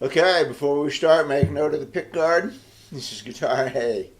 Okay, before we start, make note of the pick guard. This is guitar A.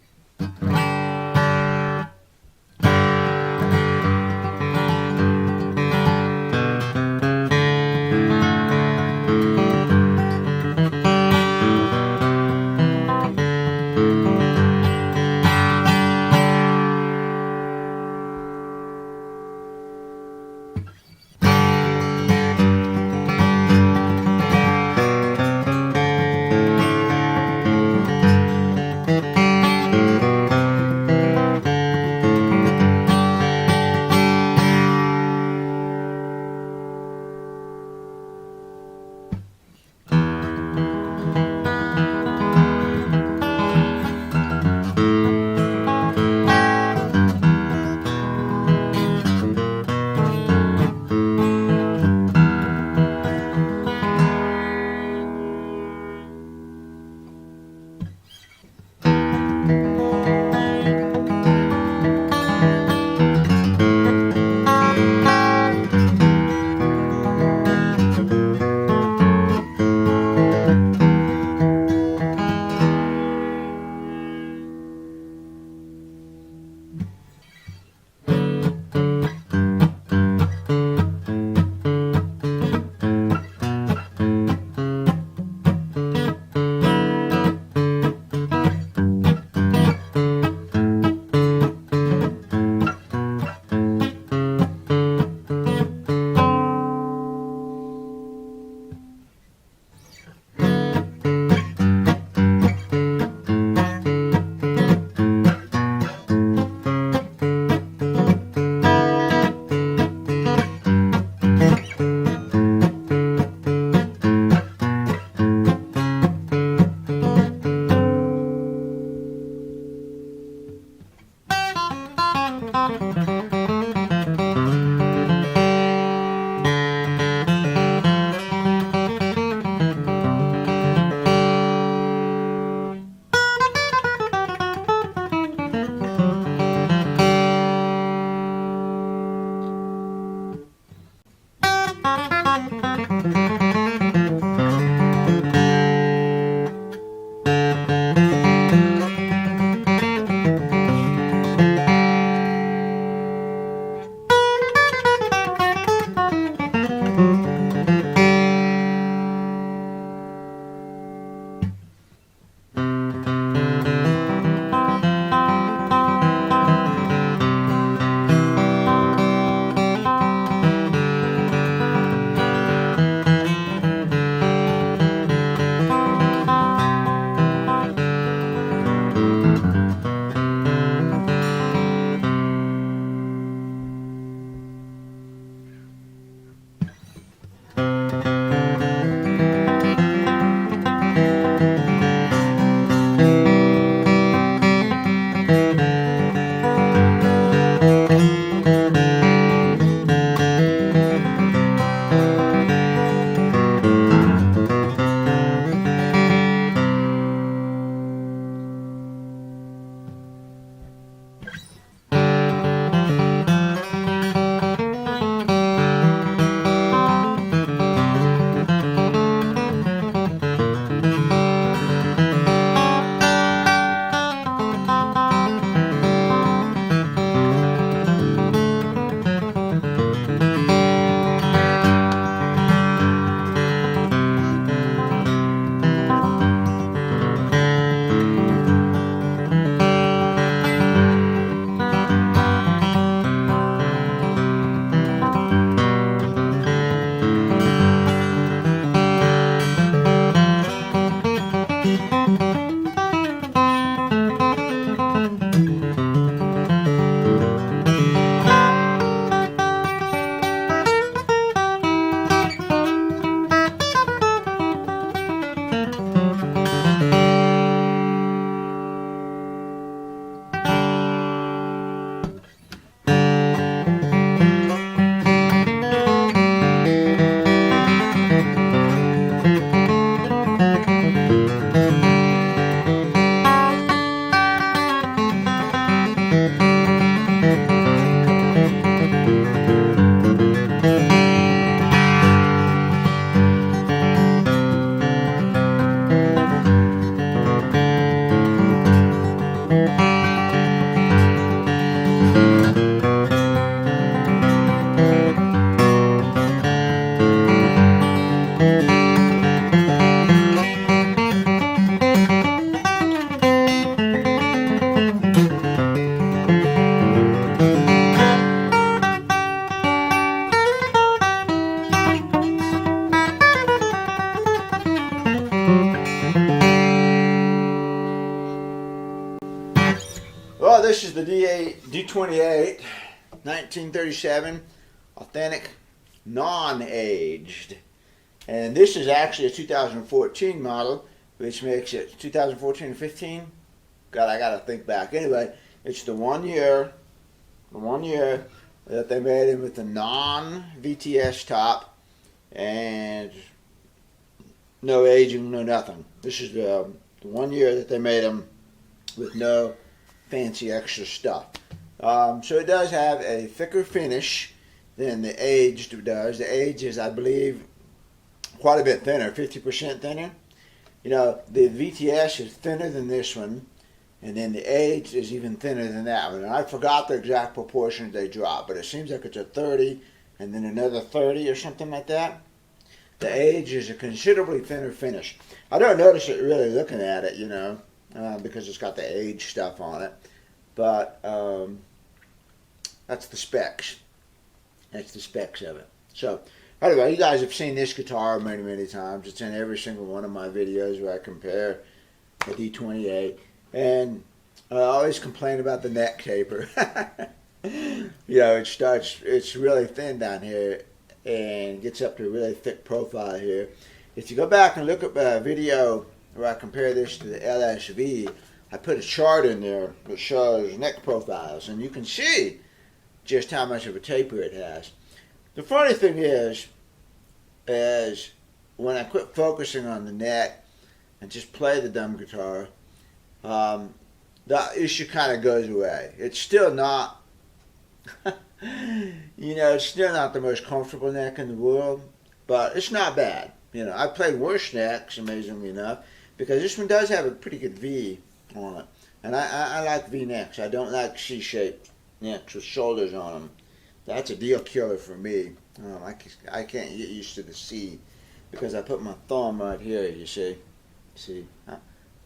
D-28, 1937, authentic, non-aged. And this is actually a 2014 model, which makes it 2014 and 15. God, I gotta think back. Anyway, it's the 1 year that they made him with the non-VTS top and no aging, no nothing. This is the 1 year that they made him with no fancy extra stuff. So it does have a thicker finish than the aged does. The aged is, I believe, quite a bit thinner, 50% thinner. You know, the VTS is thinner than this one, and then the aged is even thinner than that one. And I forgot the exact proportions they drop, but it seems like it's a 30 and then another 30 or something like that. The aged is a considerably thinner finish. I don't notice it really looking at it, you know, because it's got the aged stuff on it. But that's the specs. That's the specs of it. So, anyway, you guys have seen this guitar many, many times. It's in every single one of my videos where I compare the D-28. And I always complain about the neck taper. You know, it's really thin down here and gets up to a really thick profile here. If you go back and look at my video where I compare this to the LSV, I put a chart in there that shows neck profiles, and you can see just how much of a taper it has. The funny thing is when I quit focusing on the neck and just play the dumb guitar, the issue kind of goes away. It's still not, you know, it's still not the most comfortable neck in the world, but it's not bad. You know, I've played worse necks, amazingly enough, because this one does have a pretty good V on it. And I like V necks. I don't like C-shaped necks with shoulders on them. That's a deal killer for me. I can't get used to the C because I put my thumb right here, you see. See? I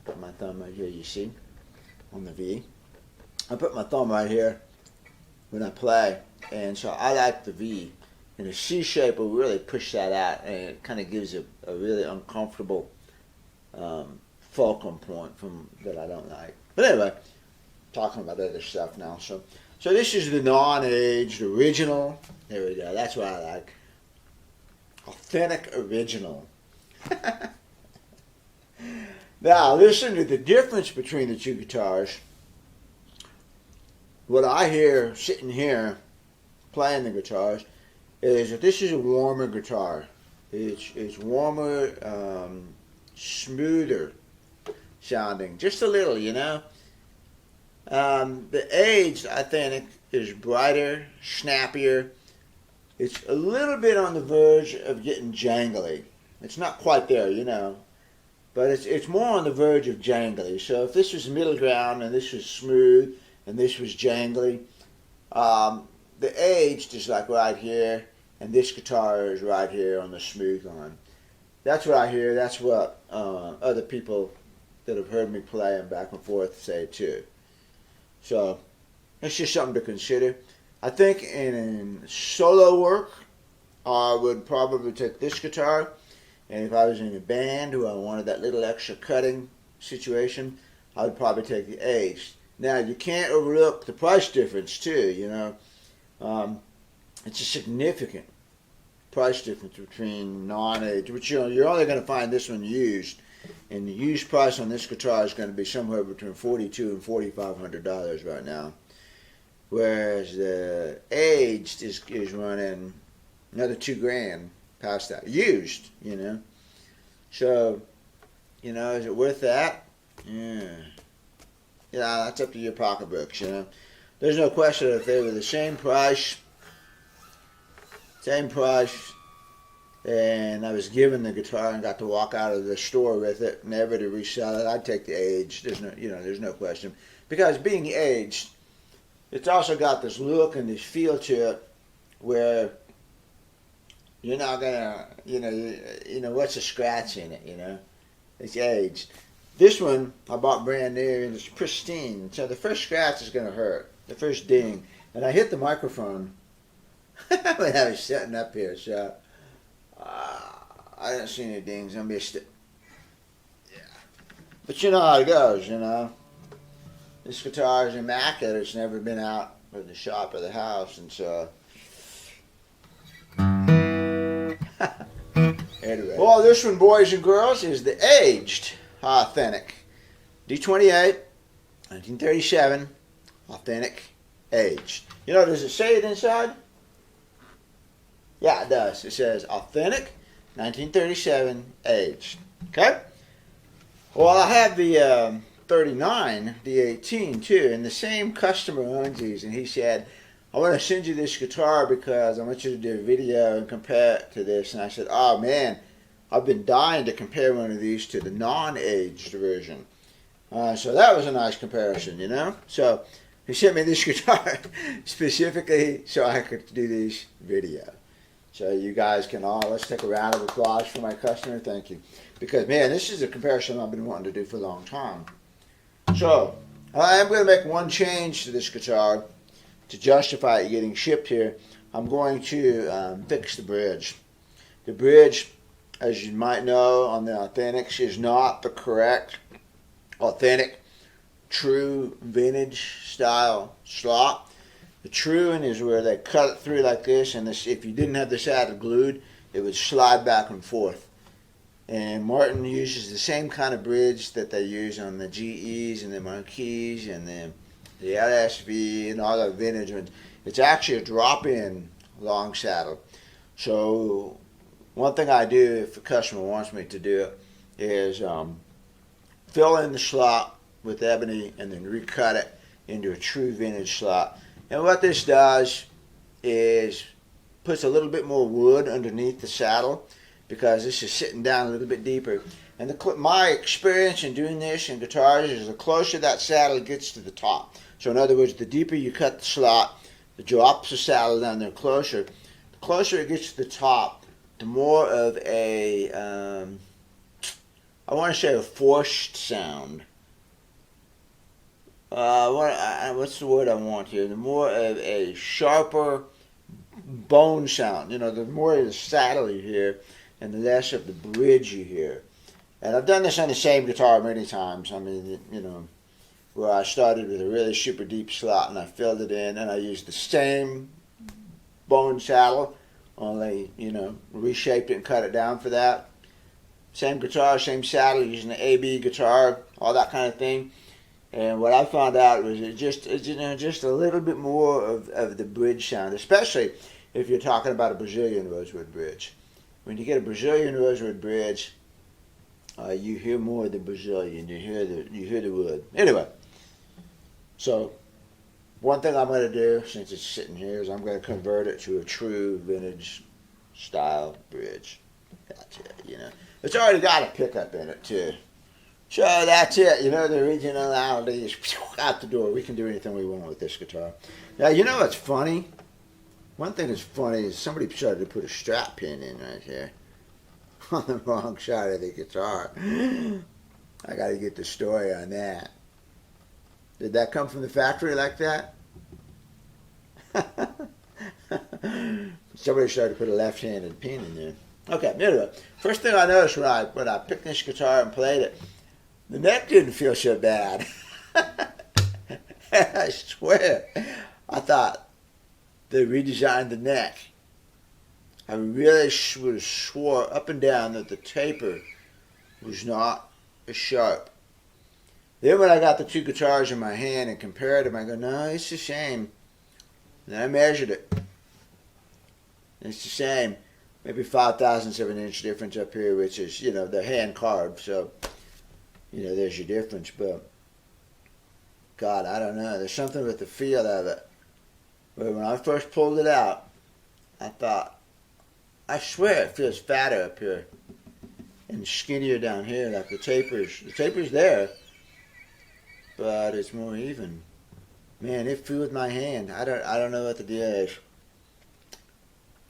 put my thumb right here, you see? On the V. I put my thumb right here when I play. And so I like the V. And the C shape will really push that out, and it kind of gives a really uncomfortable fulcrum point that I don't like. But anyway, talking about other stuff now. So this is the non-aged original. There we go. That's what I like. Authentic original. Now, listen to the difference between the two guitars. What I hear sitting here playing the guitars is that this is a warmer guitar. It's warmer, smoother sounding, just a little, you know. The aged, I think, is brighter, snappier. It's a little bit on the verge of getting jangly. It's not quite there, you know, but it's more on the verge of jangly. So if this was middle ground and this was smooth and this was jangly, the aged is like right here, and this guitar is right here on the smooth line. That's what I hear. That's what other people that have heard me play and back and forth say too. So it's just something to consider. I think in solo work, I would probably take this guitar. And if I was in a band who I wanted that little extra cutting situation, I would probably take the aged. Now, you can't overlook the price difference too, you know. It's a significant price difference between non-aged, which, you know, you're only going to find this one used. And the used price on this guitar is going to be somewhere between $4,200 and $4,500 right now. Whereas the aged is running another $2,000 past that. Used, you know. So, you know, is it worth that? Yeah. Yeah, that's up to your pocketbooks, you know. There's no question that if they were the same price, and I was given the guitar and got to walk out of the store with it, never to resell it, I'd take the aged. There's no question. Because being aged, it's also got this look and this feel to it where you're not gonna, you know, what's a scratch in it, you know? It's aged. This one I bought brand new and it's pristine. So the first scratch is gonna hurt, the first ding, and I hit the microphone when I was setting up here. So I didn't see any dings. I missed it. Yeah, but you know how it goes, you know. This guitar is immaculate. It's never been out or the shop or the house, and so. Anyway. Well, this one, boys and girls, is the aged authentic D-28, 1937, authentic, aged. You know, does it say it inside? Yeah, it does. It says authentic, 1937, aged. Okay? Well, I have the 39, the 18 too, and the same customer owns these, and he said, I want to send you this guitar because I want you to do a video and compare it to this. And I said, oh man, I've been dying to compare one of these to the non-aged version. So that was a nice comparison, you know? So he sent me this guitar specifically so I could do this video. So you guys can all, let's take a round of applause for my customer. Thank you. Because, man, this is a comparison I've been wanting to do for a long time. So I am going to make one change to this guitar to justify it getting shipped here. I'm going to fix the bridge. The bridge, as you might know on the Authentics, is not the correct, authentic, true vintage style slot. The true one is where they cut it through like this, and this, if you didn't have the saddle glued, it would slide back and forth. And Martin uses the same kind of bridge that they use on the GEs and the Marquis and the LSV and all the vintage ones. It's actually a drop-in long saddle. So one thing I do if the customer wants me to do it is fill in the slot with ebony and then recut it into a true vintage slot. And what this does is puts a little bit more wood underneath the saddle because this is sitting down a little bit deeper. And my experience in doing this in guitars is the closer that saddle gets to the top. So in other words, the deeper you cut the slot, the drops the saddle down there closer. The closer it gets to the top, the more of a, I want to say a forced sound. What's the word I want here? The more of a sharper bone sound. You know, the more of the saddle you hear and the less of the bridge you hear. And I've done this on the same guitar many times. I mean, you know, where I started with a really super deep slot and I filled it in and I used the same bone saddle, only, you know, reshaped it and cut it down for that. Same guitar, same saddle, using the AB guitar, all that kind of thing. And what I found out was just a little bit more of the bridge sound, especially if you're talking about a Brazilian rosewood bridge. When you get a Brazilian rosewood bridge, you hear more of the Brazilian. You hear the wood. Anyway, so one thing I'm going to do, since it's sitting here, is I'm going to convert it to a true vintage style bridge. That's it. You know, it's already got a pickup in it too. So that's it. You know, the originality is out the door. We can do anything we want with this guitar. Now, you know what's funny? One thing that's funny is somebody tried to put a strap pin in right here on the wrong side of the guitar. I got to get the story on that. Did that come from the factory like that? Somebody tried to put a left-handed pin in there. Okay, anyway, first thing I noticed when I picked this guitar and played it, the neck didn't feel so bad. I swear, I thought they redesigned the neck. I really would have swore up and down that the taper was not as sharp. Then when I got the two guitars in my hand and compared them, I go, no, it's the same. And then I measured it. And it's the same. Maybe 5/1000 of an inch difference up here, which is, you know, they're hand carved, so, you know, there's your difference. But, God, I don't know. There's something with the feel of it. But when I first pulled it out, I thought, I swear it feels fatter up here and skinnier down here, like the taper's. The taper's there, but it's more even. Man, it fooled my hand. I don't know what the deal is.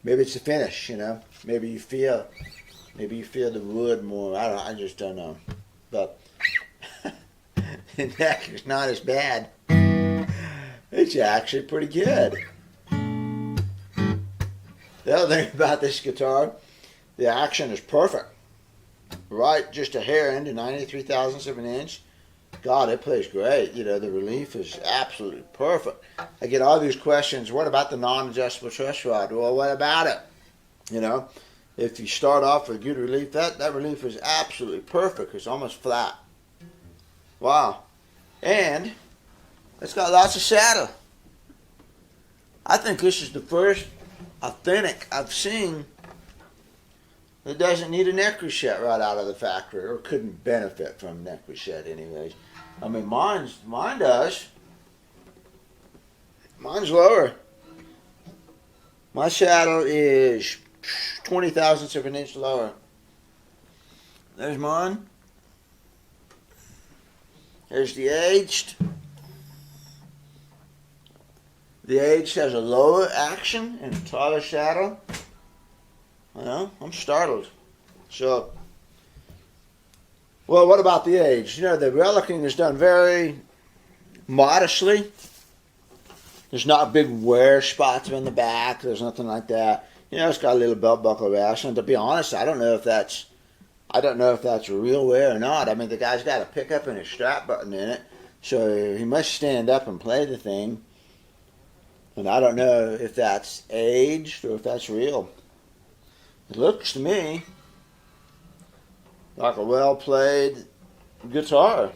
Maybe it's the finish, you know. Maybe you feel the wood more. I just don't know. But the neck is not as bad. It's actually pretty good. The other thing about this guitar, the action is perfect. Right, just a hair into 93/1000 of an inch. God, it plays great. You know, the relief is absolutely perfect. I get all these questions. What about the non-adjustable truss rod? Well, what about it? You know, if you start off with good relief, that relief is absolutely perfect. It's almost flat. Wow. And it's got lots of saddle. I think this is the first authentic I've seen that doesn't need a neck reset right out of the factory, or couldn't benefit from neck reset anyways. I mean, mine does. Mine's lower. My saddle is 20 thousandths of an inch lower. There's mine. There's the aged. The aged has a lower action and a taller saddle. Well, I'm startled. So, well, what about the aged? You know, the relicking is done very modestly. There's not big wear spots in the back. There's nothing like that. You know, it's got a little belt buckle rash. And to be honest, I don't know if that's real wear or not. I mean, the guy's got a pickup and a strap button in it, so he must stand up and play the thing. And I don't know if that's aged or if that's real. It looks to me like a well-played guitar.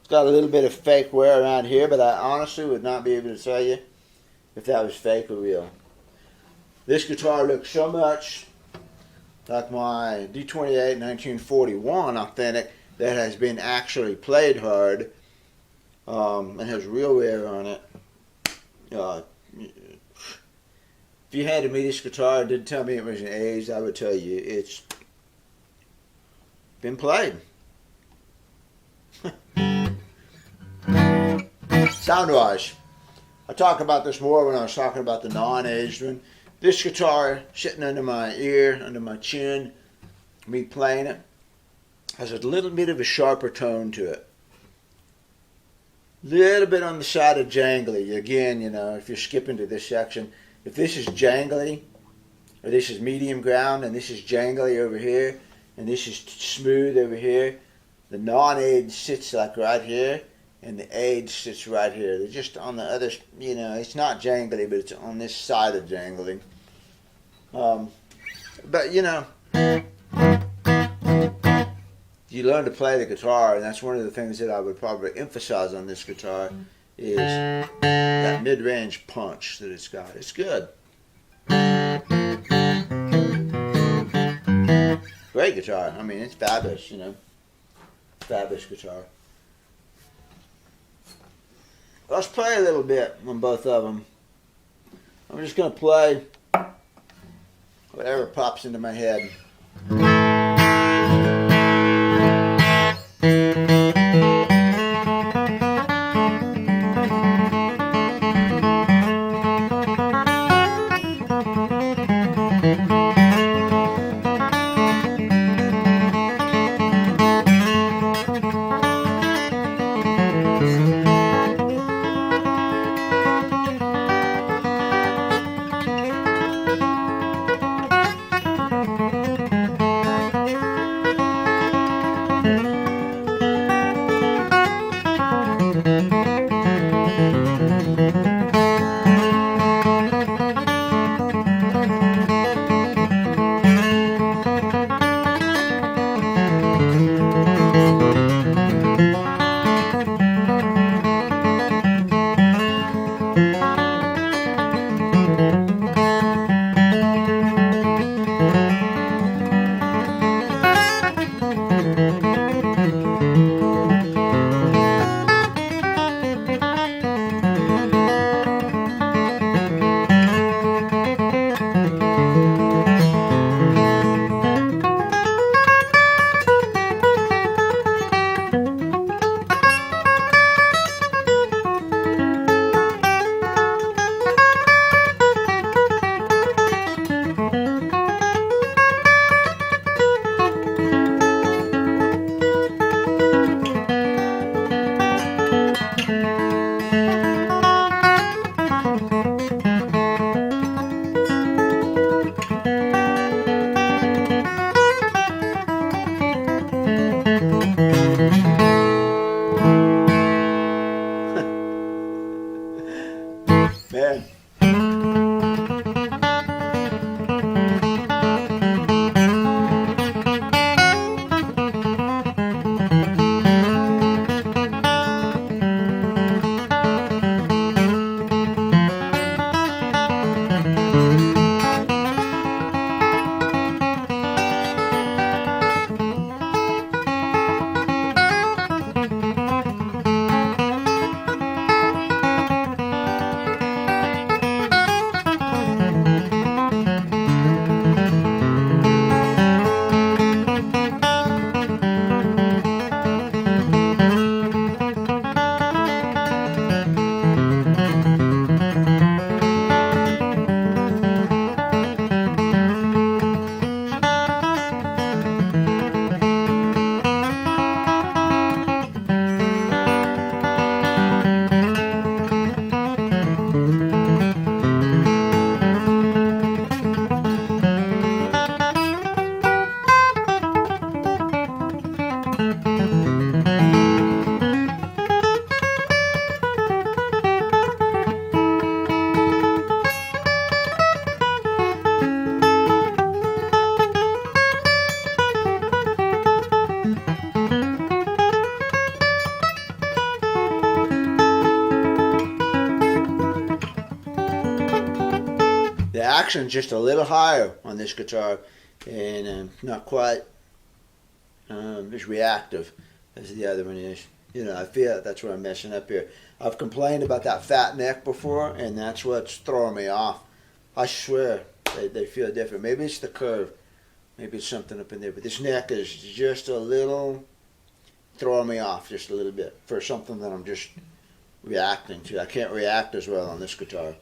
It's got a little bit of fake wear around here, but I honestly would not be able to tell you if that was fake or real. This guitar looks so much like my D-28 1941 authentic that has been actually played hard and has real wear on it. If you handed me this guitar and didn't tell me it was an aged, I would tell you it's been played. Sound-wise, I talk about this more when I was talking about the non-aged one. This guitar sitting under my ear, under my chin, me playing it, has a little bit of a sharper tone to it. Little bit on the side of jangly. Again, you know, if you're skipping to this section, if this is jangly, or this is medium ground, and this is jangly over here, and this is smooth over here, the non-aged sits like right here, and the aged sits right here. They're just on the other, you know, it's not jangly, but it's on this side of jangly. But, you know, you learn to play the guitar, and that's one of the things that I would probably emphasize on this guitar is that mid-range punch that it's got. It's good. Great guitar. I mean, it's fabulous, you know. Fabulous guitar. Let's play a little bit on both of them. I'm just going to play whatever pops into my head. Man. The action's just a little higher on this guitar, and not quite as reactive as the other one is. You know, I feel that's where I'm messing up here. I've complained about that fat neck before, and that's what's throwing me off. I swear, they feel different. Maybe it's the curve. Maybe it's something up in there. But this neck is just a little throwing me off, just a little bit, for something that I'm just reacting to. I can't react as well on this guitar.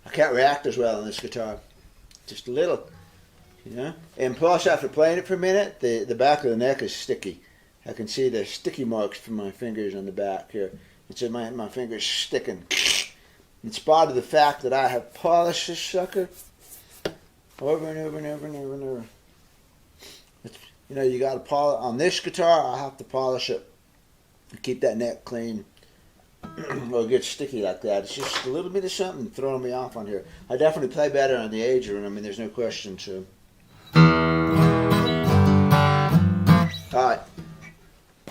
I can't react as well on this guitar, just a little, you know. And plus, after playing it for a minute, the back of the neck is sticky. I can see the sticky marks from my fingers on the back here. It's in my fingers sticking. In spite of the fact that I have polished this sucker over and over and over and over and over. You know, you got to polish on this guitar. I have to polish it to keep that neck clean. Or it gets sticky like that. It's just a little bit of something throwing me off on here. I definitely play better on the Adrian. I mean, there's no question. So, all right.